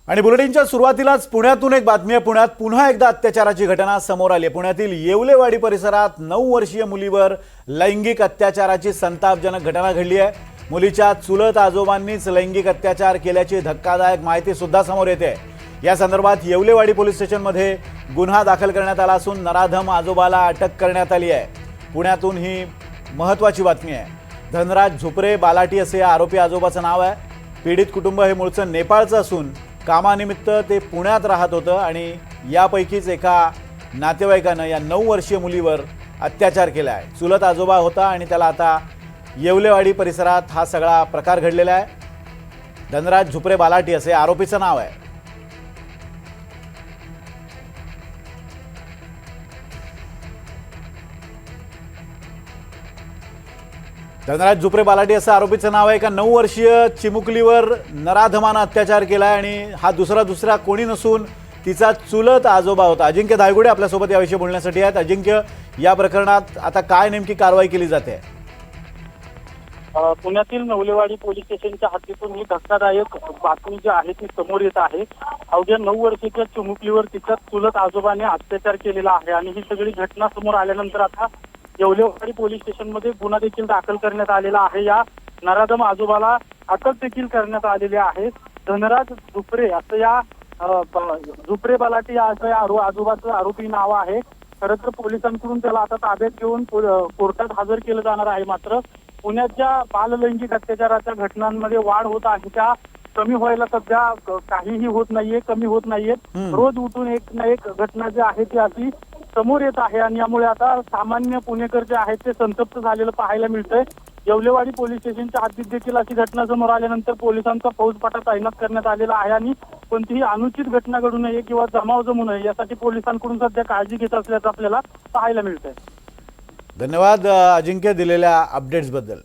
आणि बुलेटिनच्या सुरुवातीलाच पुण्यातून एक बातमी आहे। पुण्यात पुन्हा एकदा अत्याचाराची घटना समोर आली आहे। पुण्यातील येवलेवाडी परिसरात 9 वर्षीय मुलीवर लैंगिक अत्याचाराची संतापजनक घटना घडली आहे। मुलीच्या चुलत आजोबांनीच लैंगिक अत्याचार केल्याची धक्कादायक माहिती सुद्धा समोर येते। या संदर्भात येवलेवाडी पोलीस स्टेशनमध्ये गुन्हा दाखल करण्यात आला असून नराधम आजोबाला अटक करण्यात आली आहे। पुण्यातून ही महत्त्वाची बातमी आहे। धनराज झुपरे बालाटी असे आरोपी आजोबाचं नाव आहे। पीडित कुटुंब हे मूळचं नेपाळचं असून कामानिमित्त ते पुण्यात राहत होतं आणि यापैकीच एका नातेवाईकानं या 9 वर्षीय मुलीवर अत्याचार केला आहे। चुलत आजोबा होता आणि त्याला आता येवलेवाडी परिसरात हा सगळा प्रकार घडलेला आहे। धनराज झुपरे बालाटी असे आरोपीचं नाव आहे। धनराज झुपरे बालाटी असं आरोपीचं नाव आहे। का 9 वर्षीय चिमुकलीवर नराधमानं अत्याचार केलाय आणि हा दुसरा कोणी नसून तिचा चुलत आजोबा होता। अजिंक्य धायगुडे आपल्यासोबत याविषयी बोलण्यासाठी आहेत। अजिंक्य, या प्रकरणात आता काय नेमकी कारवाई केली जाते? पुण्यातील नवलेवाडी पोलीस स्टेशनच्या हद्दीतून ही धक्कादायक बातमी जी आहे ती समोर येत आहे। अवघ्या 9 वर्षाच्या चिमुकलीवर तिच्या चुलत आजोबाने अत्याचार केलेला आहे आणि ही सगळी घटना समोर आल्यानंतर आता येवलेवाडी पोलीस स्टेशनमध्ये गुन्हा देखील दाखल करण्यात आलेला आहे। या नराधम आजोबाला अटक देखील करण्यात आलेली आहे। धनराज झुपरे असं या झुपरे बालाटी असं या आजोबाचं आरोपी नाव आहे। खरं तर पोलिसांकडून त्याला आता ताब्यात घेऊन कोर्टात हजर केलं जाणार आहे। मात्र पुण्यात ज्या बाललैंगिक अत्याचाराच्या घटनांमध्ये वाढ होत आहे त्या कमी व्हायला सध्या काहीही होत नाहीये, कमी होत नाहीयेत। रोज उठून एक ना एक घटना जी आहे ती अशी समोर येत आहे आणि यामुळे आता सामान्य पुणेकर जे आहेत ते संतप्त झालेलं पाहायला मिळतंय। येवलेवाडी पोलीस स्टेशनच्या हद्दीत देखील अशी घटना समोर आल्यानंतर पोलिसांचा फौजफाटा तैनात करण्यात आलेला आहे आणि कोणतीही अनुचित घटना घडू नये किंवा जमाव जमू नये यासाठी पोलिसांकडून सध्या काळजी घेत असल्याचं आपल्याला पाहायला मिळतंय। धन्यवाद अजिंक्य दिलेल्या अपडेट्स बद्दल।